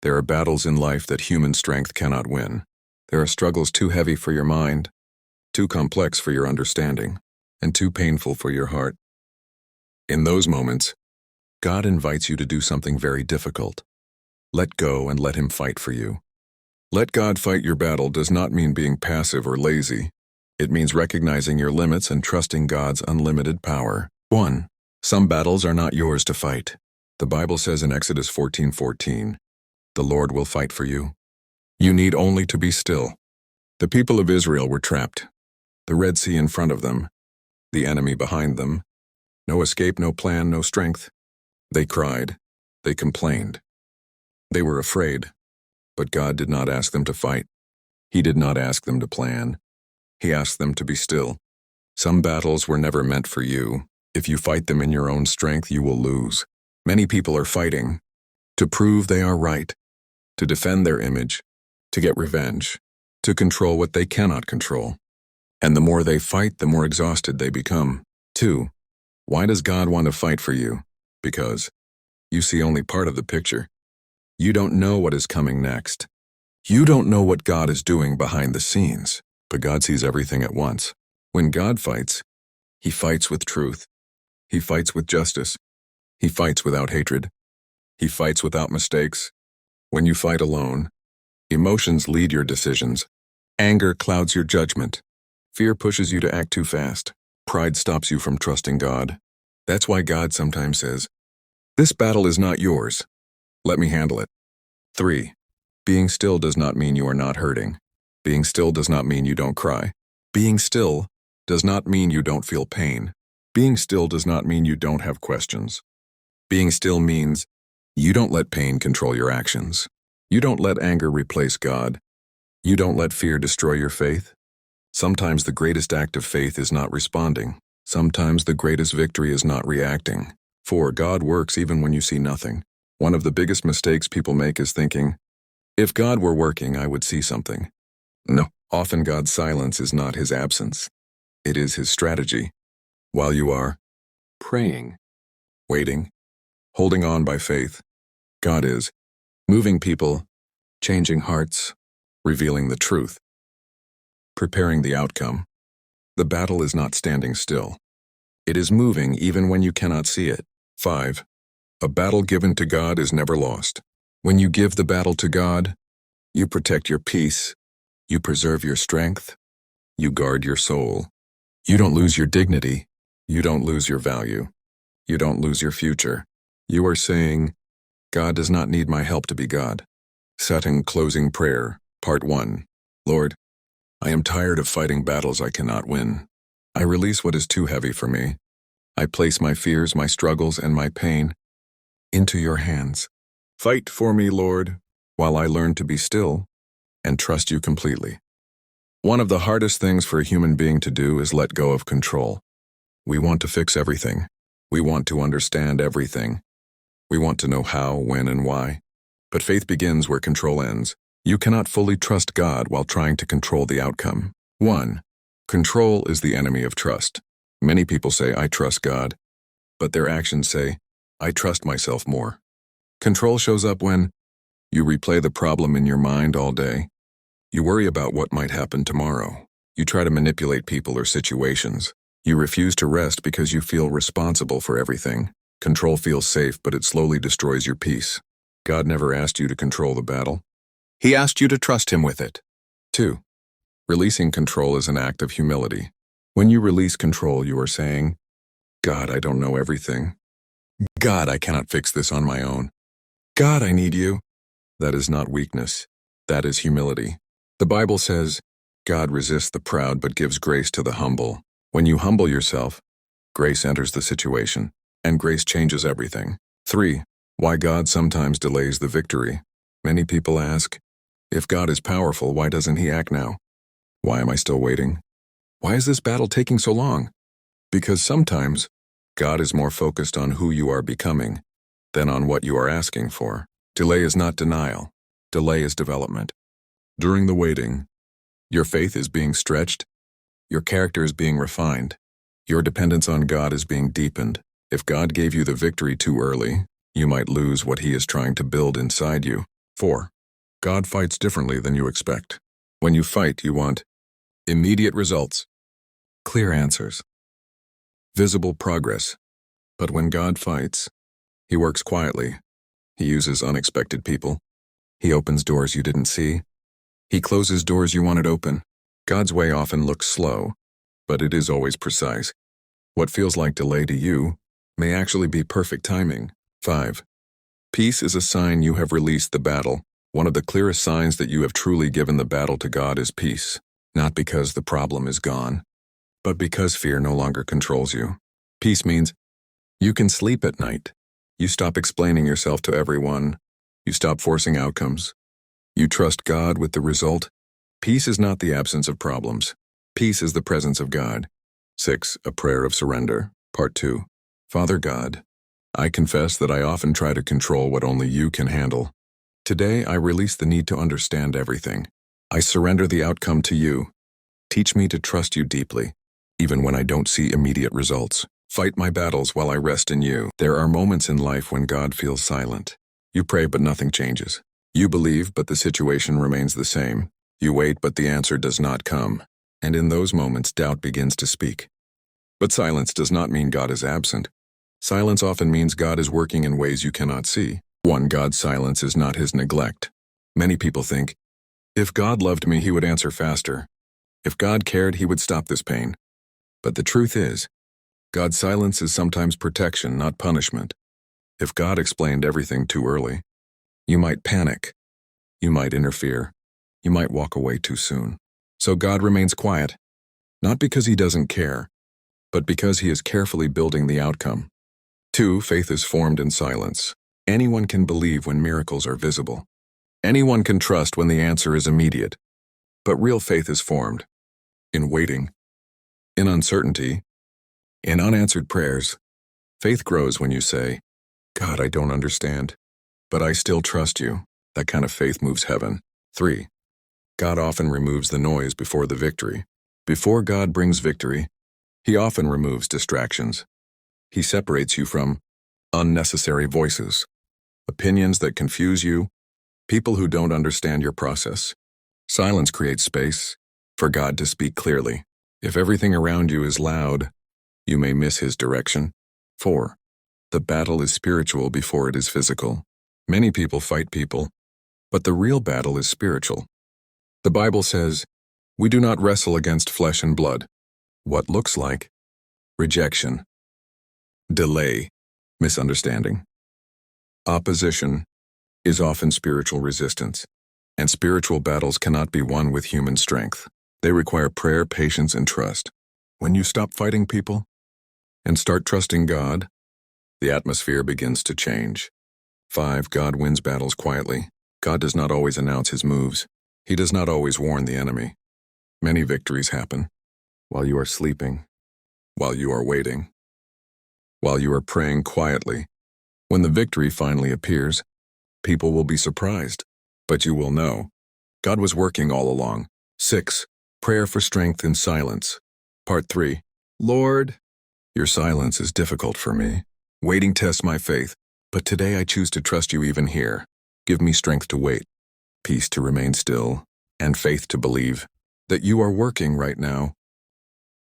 There are battles in life that human strength cannot win. There are struggles too heavy for your mind, too complex for your understanding, and too painful for your heart. In those moments, God invites you to do something very difficult. Let go and let Him fight for you. Let God fight your battle does not mean being passive or lazy. It means recognizing your limits and trusting God's unlimited power. 1. Some battles are not yours to fight. The Bible says in Exodus 14:14, "The Lord will fight for you. You need only to be still." The people of Israel were trapped. The Red Sea in front of them, the enemy behind them. No escape, no plan, no strength. They cried. They complained. They were afraid. But God did not ask them to fight. He did not ask them to plan. He asked them to be still. Some battles were never meant for you. If you fight them in your own strength, you will lose. Many people are fighting to prove they are right, to defend their image, to get revenge, to control what they cannot control. And the more they fight, the more exhausted they become. 2. Why does God want to fight for you? Because you see only part of the picture. You don't know what is coming next. You don't know what God is doing behind the scenes, but God sees everything at once. When God fights, He fights with truth. He fights with justice. He fights without hatred. He fights without mistakes. When you fight alone, emotions lead your decisions. Anger clouds your judgment. Fear pushes you to act too fast. Pride stops you from trusting God. That's why God sometimes says, "This battle is not yours. Let me handle it." 3. Being still does not mean you are not hurting. Being still does not mean you don't cry. Being still does not mean you don't feel pain. Being still does not mean you don't have questions. Being still means you don't let pain control your actions. You don't let anger replace God. You don't let fear destroy your faith. Sometimes the greatest act of faith is not responding. Sometimes the greatest victory is not reacting. 4. God works even when you see nothing. One of the biggest mistakes people make is thinking, if God were working, I would see something. No, often God's silence is not His absence. It is His strategy. While you are praying, waiting, holding on by faith, God is moving people, changing hearts, revealing the truth, preparing the outcome. The battle is not standing still. It is moving even when you cannot see it. 5. A battle given to God is never lost. When you give the battle to God, you protect your peace, you preserve your strength, you guard your soul. You don't lose your dignity, you don't lose your value, you don't lose your future. You are saying, God does not need my help to be God. Setting closing prayer, part 1. Lord, I am tired of fighting battles I cannot win. I release what is too heavy for me. I place my fears, my struggles, and my pain into your hands. Fight for me, Lord, while I learn to be still and trust you completely. One of the hardest things for a human being to do is let go of control. We want to fix everything. We want to understand everything. We want to know how, when, and why. But faith begins where control ends. You cannot fully trust God while trying to control the outcome. 1. Control is the enemy of trust. Many people say, I trust God, but their actions say, I trust myself more. Control shows up when you replay the problem in your mind all day. You worry about what might happen tomorrow. You try to manipulate people or situations. You refuse to rest because you feel responsible for everything. Control feels safe, but it slowly destroys your peace. God never asked you to control the battle. He asked you to trust Him with it. 2. Releasing control is an act of humility. When you release control, you are saying, God, I don't know everything. God, I cannot fix this on my own. God, I need you. That is not weakness. That is humility. The Bible says, God resists the proud but gives grace to the humble. When you humble yourself, grace enters the situation, and grace changes everything. 3. Why God sometimes delays the victory. Many people ask, if God is powerful, why doesn't He act now? Why am I still waiting? Why is this battle taking so long? Because sometimes God is more focused on who you are becoming than on what you are asking for. Delay is not denial. Delay is development. During the waiting, your faith is being stretched, your character is being refined, your dependence on God is being deepened. If God gave you the victory too early, you might lose what He is trying to build inside you. 4. God fights differently than you expect. When you fight, you want immediate results, clear answers, visible progress. But when God fights, he works quietly. He uses unexpected people. He opens doors you didn't see. He closes doors you wanted open. God's way often looks slow, but it is always precise. What feels like delay to you may actually be perfect timing. 5. Peace is a sign you have released the battle. One of the clearest signs that you have truly given the battle to God is peace, not because the problem is gone, but because fear no longer controls you. Peace means you can sleep at night. You stop explaining yourself to everyone. You stop forcing outcomes. You trust God with the result. Peace is not the absence of problems. Peace is the presence of God. 6. A prayer of surrender. Part 2. Father God, I confess that I often try to control what only you can handle. Today, I release the need to understand everything. I surrender the outcome to you. Teach me to trust you deeply, even when I don't see immediate results. Fight my battles while I rest in you. There are moments in life when God feels silent. You pray, but nothing changes. You believe, but the situation remains the same. You wait, but the answer does not come. And in those moments, doubt begins to speak. But silence does not mean God is absent. Silence often means God is working in ways you cannot see. 1. God's silence is not his neglect. Many people think, if God loved me, he would answer faster. If God cared, he would stop this pain. But the truth is, God's silence is sometimes protection, not punishment. If God explained everything too early, you might panic. You might interfere. You might walk away too soon. So God remains quiet, not because he doesn't care, but because he is carefully building the outcome. 2. Faith is formed in silence. Anyone can believe when miracles are visible. Anyone can trust when the answer is immediate. But real faith is formed in waiting, in uncertainty, in unanswered prayers. Faith grows when you say, God, I don't understand, but I still trust you. That kind of faith moves heaven. 3. God often removes the noise before the victory. Before God brings victory, he often removes distractions. He separates you from unnecessary voices, opinions that confuse you, people who don't understand your process. Silence creates space for God to speak clearly. If everything around you is loud, you may miss his direction. 4. The battle is spiritual before it is physical. Many people fight people, but the real battle is spiritual. The Bible says, we do not wrestle against flesh and blood. What looks like rejection, delay, misunderstanding, opposition is often spiritual resistance, and spiritual battles cannot be won with human strength. They require prayer, patience, and trust. When you stop fighting people and start trusting God, the atmosphere begins to change. 5. God wins battles quietly. God does not always announce his moves. He does not always warn the enemy. Many victories happen while you are sleeping, while you are waiting, while you are praying quietly. When the victory finally appears, people will be surprised, but you will know God was working all along. 6. Prayer for strength in silence. Part 3. Lord, your silence is difficult for me. Waiting tests my faith, but today I choose to trust you even here. Give me strength to wait, peace to remain still, and faith to believe that you are working right now.